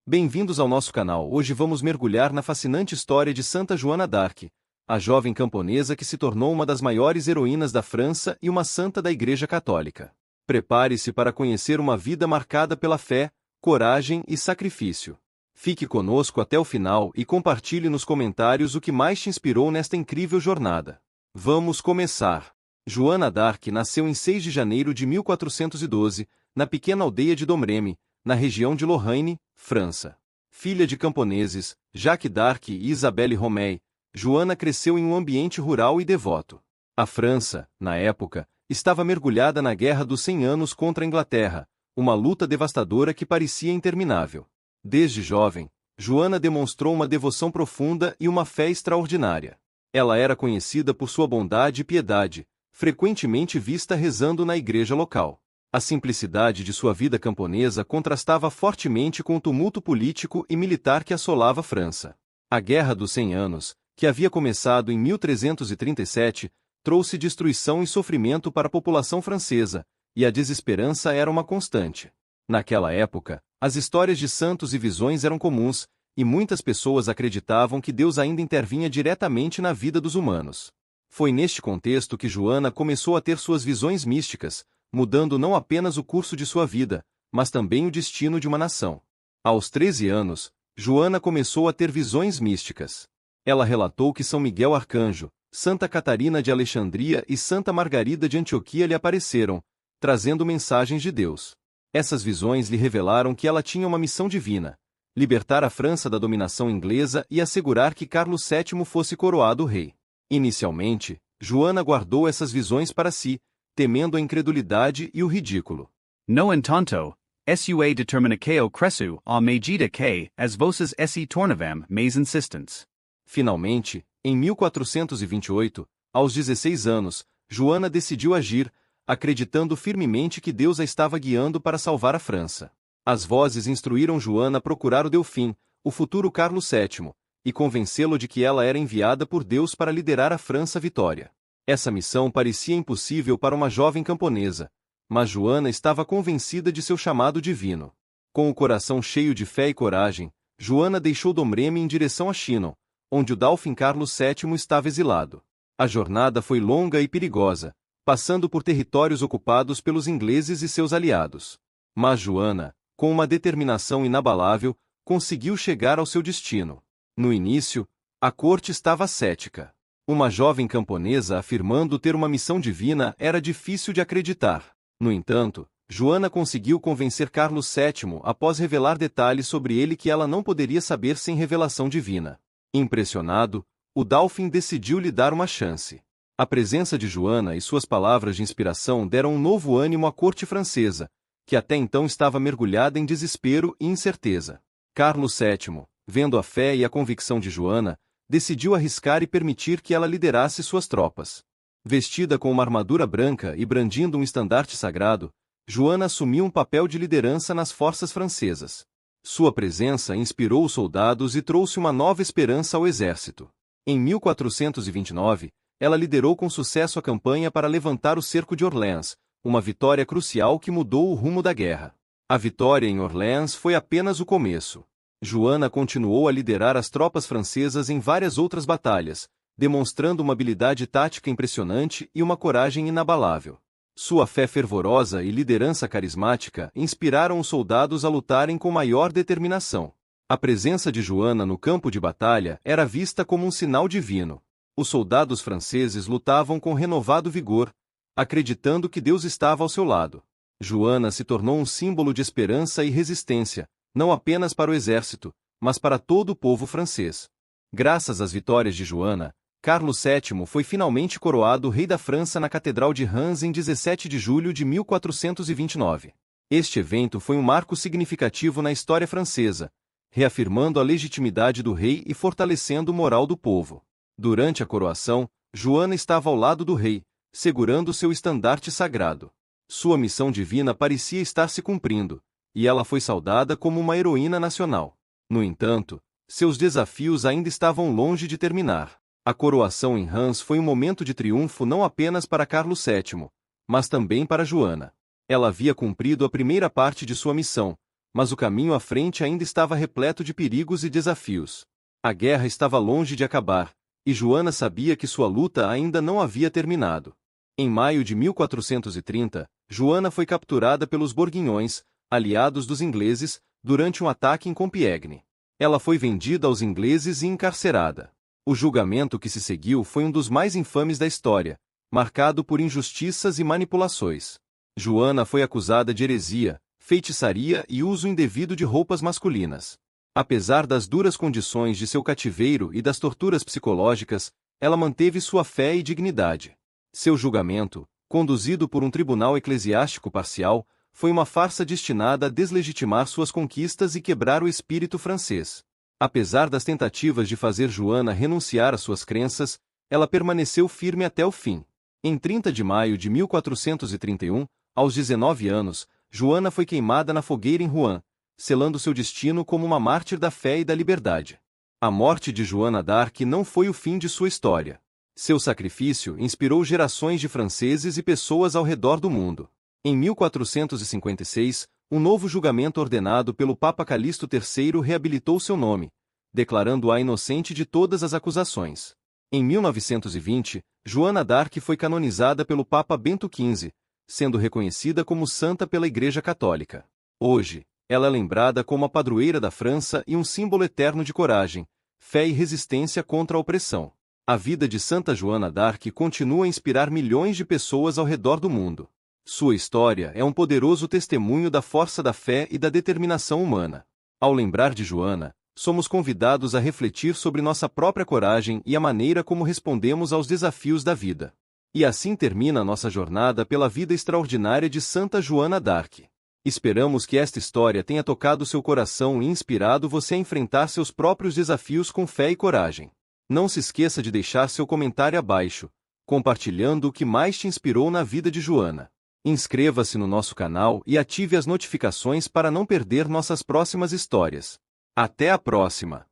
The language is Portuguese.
Bem-vindos ao nosso canal. Hoje vamos mergulhar na fascinante história de Santa Joana d'Arc, a jovem camponesa que se tornou uma das maiores heroínas da França e uma santa da Igreja Católica. Prepare-se para conhecer uma vida marcada pela fé, coragem e sacrifício. Fique conosco até o final e compartilhe nos comentários o que mais te inspirou nesta incrível jornada. Vamos começar! Joana d'Arc nasceu em 6 de janeiro de 1412, na pequena aldeia de Domremy, na região de Lorraine, França. Filha de camponeses, Jacques d'Arc e Isabelle Romei, Joana cresceu em um ambiente rural e devoto. A França, na época, estava mergulhada na Guerra dos 100 Anos contra a Inglaterra, uma luta devastadora que parecia interminável. Desde jovem, Joana demonstrou uma devoção profunda e uma fé extraordinária. Ela era conhecida por sua bondade e piedade, frequentemente vista rezando na igreja local. A simplicidade de sua vida camponesa contrastava fortemente com o tumulto político e militar que assolava a França. A Guerra dos 100 Anos, que havia começado em 1337, trouxe destruição e sofrimento para a população francesa, e a desesperança era uma constante. Naquela época, as histórias de santos e visões eram comuns, e muitas pessoas acreditavam que Deus ainda intervinha diretamente na vida dos humanos. Foi neste contexto que Joana começou a ter suas visões místicas, mudando não apenas o curso de sua vida, mas também o destino de uma nação. Aos 13 anos, Joana começou a ter visões místicas. Ela relatou que São Miguel Arcanjo, Santa Catarina de Alexandria e Santa Margarida de Antioquia lhe apareceram, trazendo mensagens de Deus. Essas visões lhe revelaram que ela tinha uma missão divina: libertar a França da dominação inglesa e assegurar que Carlos VII fosse coroado rei. Inicialmente, Joana guardou essas visões para si, temendo a incredulidade e o ridículo. No entanto, sua determinação cresceu à medida que as voces se tornavam mais insistentes. Finalmente, em 1428, aos 16 anos, Joana decidiu agir, acreditando firmemente que Deus a estava guiando para salvar a França. As vozes instruíram Joana a procurar o Delfim, o futuro Carlos VII, e convencê-lo de que ela era enviada por Deus para liderar a França à vitória. Essa missão parecia impossível para uma jovem camponesa, mas Joana estava convencida de seu chamado divino. Com o coração cheio de fé e coragem, Joana deixou Domremy em direção a Chinon, onde o Dauphin Carlos VII estava exilado. A jornada foi longa e perigosa, passando por territórios ocupados pelos ingleses e seus aliados. Mas Joana, com uma determinação inabalável, conseguiu chegar ao seu destino. No início, a corte estava cética. Uma jovem camponesa afirmando ter uma missão divina era difícil de acreditar. No entanto, Joana conseguiu convencer Carlos VII após revelar detalhes sobre ele que ela não poderia saber sem revelação divina. Impressionado, o Dauphin decidiu lhe dar uma chance. A presença de Joana e suas palavras de inspiração deram um novo ânimo à corte francesa, que até então estava mergulhada em desespero e incerteza. Carlos VII, vendo a fé e a convicção de Joana, decidiu arriscar e permitir que ela liderasse suas tropas. Vestida com uma armadura branca e brandindo um estandarte sagrado, Joana assumiu um papel de liderança nas forças francesas. Sua presença inspirou os soldados e trouxe uma nova esperança ao exército. Em 1429, ela liderou com sucesso a campanha para levantar o cerco de Orléans, uma vitória crucial que mudou o rumo da guerra. A vitória em Orléans foi apenas o começo. Joana continuou a liderar as tropas francesas em várias outras batalhas, demonstrando uma habilidade tática impressionante e uma coragem inabalável. Sua fé fervorosa e liderança carismática inspiraram os soldados a lutarem com maior determinação. A presença de Joana no campo de batalha era vista como um sinal divino. Os soldados franceses lutavam com renovado vigor, acreditando que Deus estava ao seu lado. Joana se tornou um símbolo de esperança e resistência, não apenas para o exército, mas para todo o povo francês. Graças às vitórias de Joana, Carlos VII foi finalmente coroado rei da França na Catedral de Reims em 17 de julho de 1429. Este evento foi um marco significativo na história francesa, reafirmando a legitimidade do rei e fortalecendo o moral do povo. Durante a coroação, Joana estava ao lado do rei, segurando seu estandarte sagrado. Sua missão divina parecia estar se cumprindo, e ela foi saudada como uma heroína nacional. No entanto, seus desafios ainda estavam longe de terminar. A coroação em Reims foi um momento de triunfo não apenas para Carlos VII, mas também para Joana. Ela havia cumprido a primeira parte de sua missão, mas o caminho à frente ainda estava repleto de perigos e desafios. A guerra estava longe de acabar, e Joana sabia que sua luta ainda não havia terminado. Em maio de 1430, Joana foi capturada pelos Borguinhões, aliados dos ingleses, durante um ataque em Compiègne. Ela foi vendida aos ingleses e encarcerada. O julgamento que se seguiu foi um dos mais infames da história, marcado por injustiças e manipulações. Joana foi acusada de heresia, feitiçaria e uso indevido de roupas masculinas. Apesar das duras condições de seu cativeiro e das torturas psicológicas, ela manteve sua fé e dignidade. Seu julgamento, conduzido por um tribunal eclesiástico parcial, foi uma farsa destinada a deslegitimar suas conquistas e quebrar o espírito francês. Apesar das tentativas de fazer Joana renunciar às suas crenças, ela permaneceu firme até o fim. Em 30 de maio de 1431, aos 19 anos, Joana foi queimada na fogueira em Rouen, selando seu destino como uma mártir da fé e da liberdade. A morte de Joana d'Arc não foi o fim de sua história. Seu sacrifício inspirou gerações de franceses e pessoas ao redor do mundo. Em 1456, um novo julgamento ordenado pelo Papa Calixto III reabilitou seu nome, declarando-a inocente de todas as acusações. Em 1920, Joana d'Arc foi canonizada pelo Papa Bento XV, sendo reconhecida como santa pela Igreja Católica. Hoje, ela é lembrada como a padroeira da França e um símbolo eterno de coragem, fé e resistência contra a opressão. A vida de Santa Joana d'Arc continua a inspirar milhões de pessoas ao redor do mundo. Sua história é um poderoso testemunho da força da fé e da determinação humana. Ao lembrar de Joana, somos convidados a refletir sobre nossa própria coragem e a maneira como respondemos aos desafios da vida. E assim termina nossa jornada pela vida extraordinária de Santa Joana d'Arc. Esperamos que esta história tenha tocado seu coração e inspirado você a enfrentar seus próprios desafios com fé e coragem. Não se esqueça de deixar seu comentário abaixo, compartilhando o que mais te inspirou na vida de Joana. Inscreva-se no nosso canal e ative as notificações para não perder nossas próximas histórias. Até a próxima!